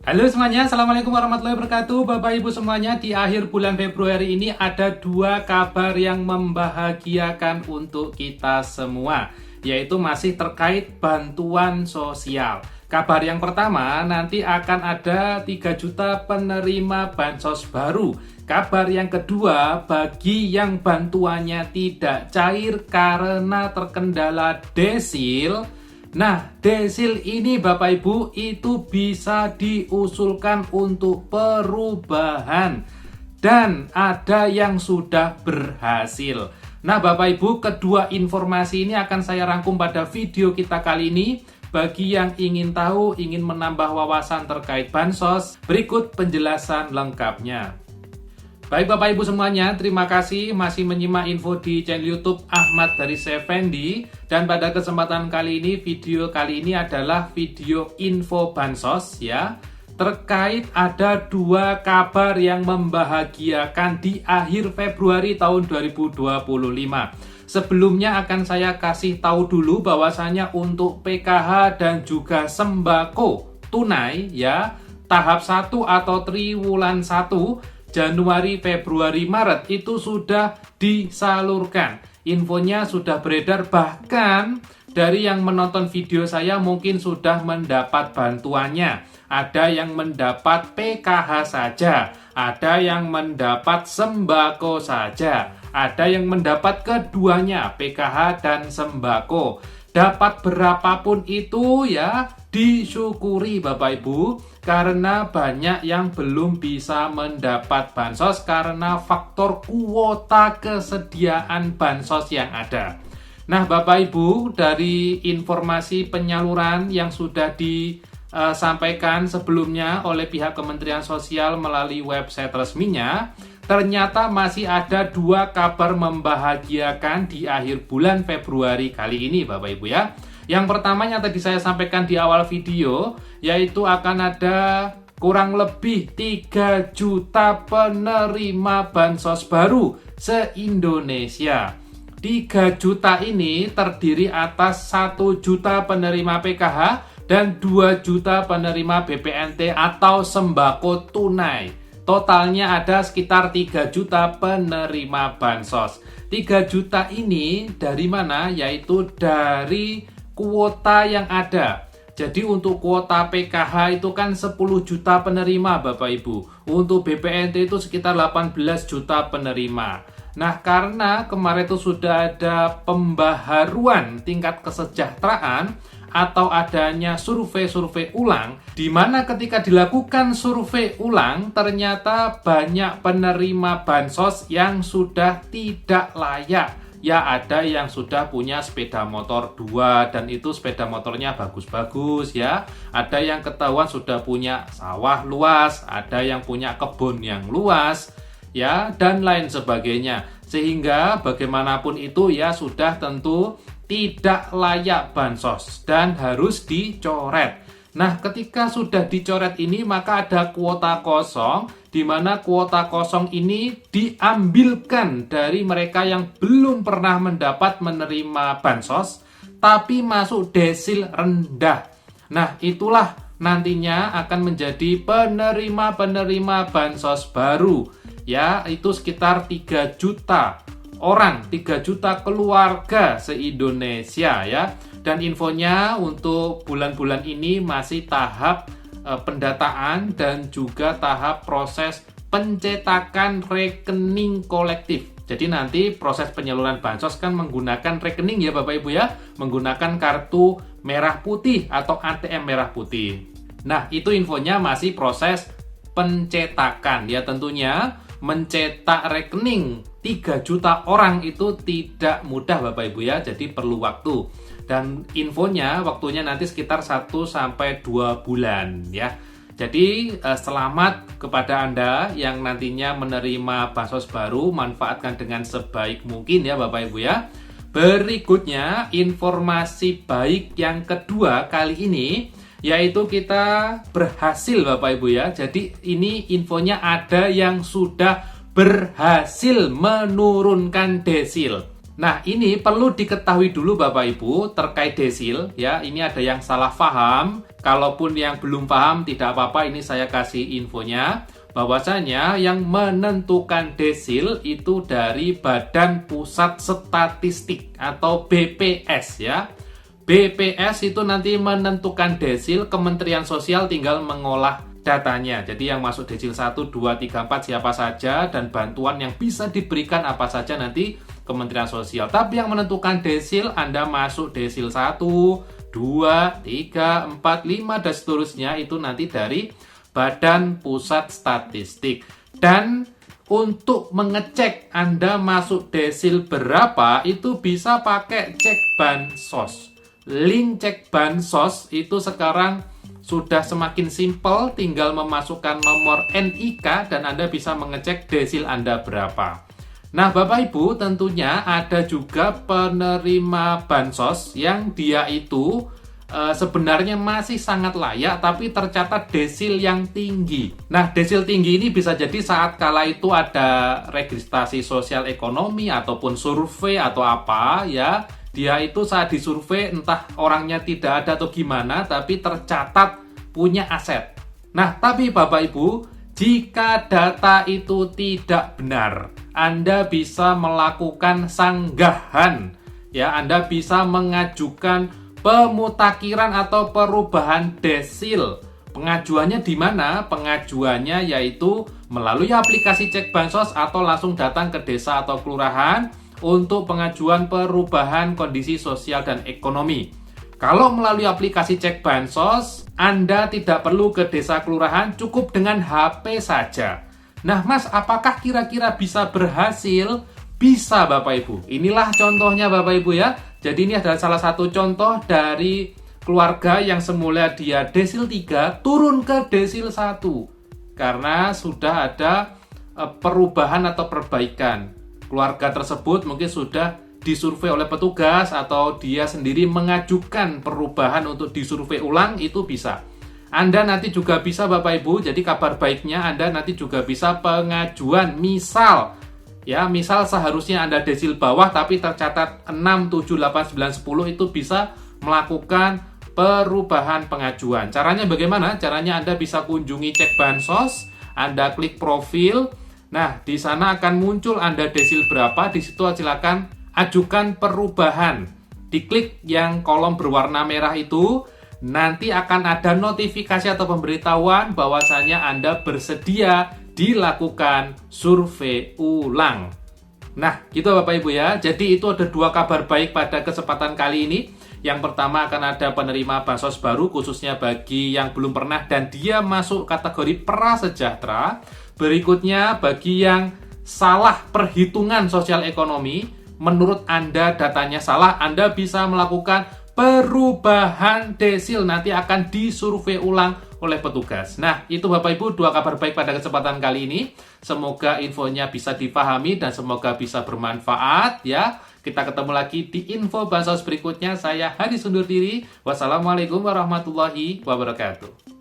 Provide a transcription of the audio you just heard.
Halo semuanya, Assalamualaikum warahmatullahi wabarakatuh. Bapak Ibu semuanya, di akhir bulan Februari ini ada dua kabar yang membahagiakan untuk kita semua, yaitu masih terkait bantuan sosial. Kabar yang pertama, nanti akan ada 3 juta penerima bansos baru. Kabar yang kedua, bagi yang bantuannya tidak cair karena terkendala desil. Nah, desil ini Bapak Ibu itu bisa diusulkan untuk perubahan dan ada yang sudah berhasil. Nah, Bapak Ibu, kedua informasi ini akan saya rangkum pada video kita kali ini. Bagi yang ingin tahu, ingin menambah wawasan terkait bansos, berikut penjelasan lengkapnya. Baik Bapak Ibu semuanya, terima kasih masih menyimak info di channel YouTube Ahmad dari Effendi. Dan pada kesempatan kali ini, video kali ini adalah video info bansos ya. Terkait ada dua kabar yang membahagiakan di akhir Februari tahun 2025. Sebelumnya akan saya kasih tahu dulu bahwasanya untuk PKH dan juga sembako tunai ya, tahap 1 atau triwulan 1 Januari, Februari, Maret itu sudah disalurkan. Infonya sudah beredar, bahkan dari yang menonton video saya mungkin sudah mendapat bantuannya. Ada yang mendapat PKH saja, ada yang mendapat sembako saja, ada yang mendapat keduanya, PKH dan sembako. Dapat berapapun itu ya, disyukuri Bapak Ibu, karena banyak yang belum bisa mendapat bansos karena faktor kuota kesediaan bansos yang ada. Nah Bapak Ibu, dari informasi penyaluran yang sudah disampaikan sebelumnya oleh pihak Kementerian Sosial melalui website resminya, ternyata masih ada dua kabar membahagiakan di akhir bulan Februari kali ini Bapak Ibu ya. Yang pertama yang tadi saya sampaikan di awal video, yaitu akan ada kurang lebih 3 juta penerima bansos baru se-Indonesia. 3 juta ini terdiri atas 1 juta penerima PKH dan 2 juta penerima BPNT atau sembako tunai. Totalnya ada sekitar 3 juta penerima bansos. 3 juta ini dari mana? Yaitu dari kuota yang ada. Jadi untuk kuota PKH itu kan 10 juta penerima Bapak Ibu. Untuk BPNT itu sekitar 18 juta penerima. Nah karena kemarin itu sudah ada pembaharuan tingkat kesejahteraan atau adanya survei-survei ulang, di mana ketika dilakukan survei ulang ternyata banyak penerima bansos yang sudah tidak layak. Ya ada yang sudah punya sepeda motor 2 dan itu sepeda motornya bagus-bagus ya. Ada yang ketahuan sudah punya sawah luas, ada yang punya kebun yang luas ya, dan lain sebagainya. Sehingga bagaimanapun itu ya sudah tentu tidak layak bansos dan harus dicoret. Nah, ketika sudah dicoret ini maka ada kuota kosong, di mana kuota kosong ini diambilkan dari mereka yang belum pernah mendapat menerima bansos tapi masuk desil rendah. Nah, itulah nantinya akan menjadi penerima-penerima bansos baru. Ya, itu sekitar 3 juta orang, 3 juta keluarga se-Indonesia ya. Dan infonya untuk bulan-bulan ini masih tahap pendataan dan juga tahap proses pencetakan rekening kolektif. Jadi nanti proses penyaluran bansos kan menggunakan rekening ya Bapak Ibu ya, menggunakan kartu merah putih atau ATM merah putih. Nah, itu infonya masih proses pencetakan ya, tentunya mencetak rekening 3 juta orang itu tidak mudah Bapak Ibu ya, jadi perlu waktu. Dan infonya waktunya nanti sekitar 1-2 bulan ya. Jadi selamat kepada Anda yang nantinya menerima bansos baru, manfaatkan dengan sebaik mungkin ya Bapak Ibu ya. Berikutnya informasi baik yang kedua kali ini, yaitu kita berhasil Bapak Ibu ya. Jadi ini infonya ada yang sudah berhasil menurunkan desil. Nah, ini perlu diketahui dulu Bapak Ibu terkait desil ya. Ini ada yang salah paham kalaupun yang belum paham tidak apa-apa, ini saya kasih infonya. Bahwasanya yang menentukan desil itu dari Badan Pusat Statistik atau BPS ya. BPS itu nanti menentukan desil, Kementerian Sosial tinggal mengolah datanya. Jadi yang masuk desil 1, 2, 3, 4 siapa saja, dan bantuan yang bisa diberikan apa saja nanti Kementerian Sosial. Tapi yang menentukan desil, Anda masuk desil 1, 2, 3, 4, 5 dan seterusnya itu nanti dari Badan Pusat Statistik. Dan untuk mengecek Anda masuk desil berapa itu bisa pakai cek bansos. Link cek bansos itu sekarang sudah semakin simpel, tinggal memasukkan nomor NIK dan Anda bisa mengecek desil Anda berapa. Nah, Bapak Ibu, tentunya ada juga penerima bansos yang dia itu sebenarnya masih sangat layak tapi tercatat desil yang tinggi. Nah, desil tinggi ini bisa jadi saat kala itu ada registrasi sosial ekonomi ataupun survei atau apa ya. Dia itu saat disurvei entah orangnya tidak ada atau gimana tapi tercatat punya aset. Nah, tapi Bapak Ibu, jika data itu tidak benar, Anda bisa melakukan sanggahan. Ya, Anda bisa mengajukan pemutakhiran atau perubahan desil. Pengajuannya di mana? Pengajuannya yaitu melalui aplikasi cek bansos atau langsung datang ke desa atau kelurahan untuk pengajuan perubahan kondisi sosial dan ekonomi. Kalau melalui aplikasi cek bansos, Anda tidak perlu ke desa kelurahan, cukup dengan HP saja. Nah, Mas, apakah kira-kira bisa berhasil? Bisa, Bapak Ibu. Inilah contohnya, Bapak Ibu ya. Jadi ini adalah salah satu contoh dari keluarga yang semula dia desil 3 turun ke desil 1 karena sudah ada perubahan atau perbaikan. Keluarga tersebut mungkin sudah disurvei oleh petugas atau dia sendiri mengajukan perubahan untuk disurvei ulang, itu bisa. Anda nanti juga bisa Bapak Ibu, jadi kabar baiknya Anda nanti juga bisa pengajuan misal ya, misal seharusnya Anda desil bawah tapi tercatat 6, 7, 8, 9, 10 itu bisa melakukan perubahan pengajuan. Caranya bagaimana? Caranya Anda bisa kunjungi cek bansos, Anda klik profil. Nah, di sana akan muncul Anda desil berapa, di situ silakan ajukan perubahan. Diklik yang kolom berwarna merah itu, nanti akan ada notifikasi atau pemberitahuan bahwasanya Anda bersedia dilakukan survei ulang. Nah, gitu Bapak Ibu ya. Jadi itu ada 2 kabar baik pada kesempatan kali ini. Yang pertama akan ada penerima bansos baru khususnya bagi yang belum pernah dan dia masuk kategori prasejahtera. Berikutnya bagi yang salah perhitungan sosial ekonomi, menurut Anda datanya salah, Anda bisa melakukan perubahan desil, nanti akan disurvei ulang oleh petugas. Nah, itu Bapak Ibu 2 kabar baik pada kesempatan kali ini. Semoga infonya bisa dipahami dan semoga bisa bermanfaat ya. Kita ketemu lagi di info bansos berikutnya. Saya Hadi undur diri. Wassalamualaikum warahmatullahi wabarakatuh.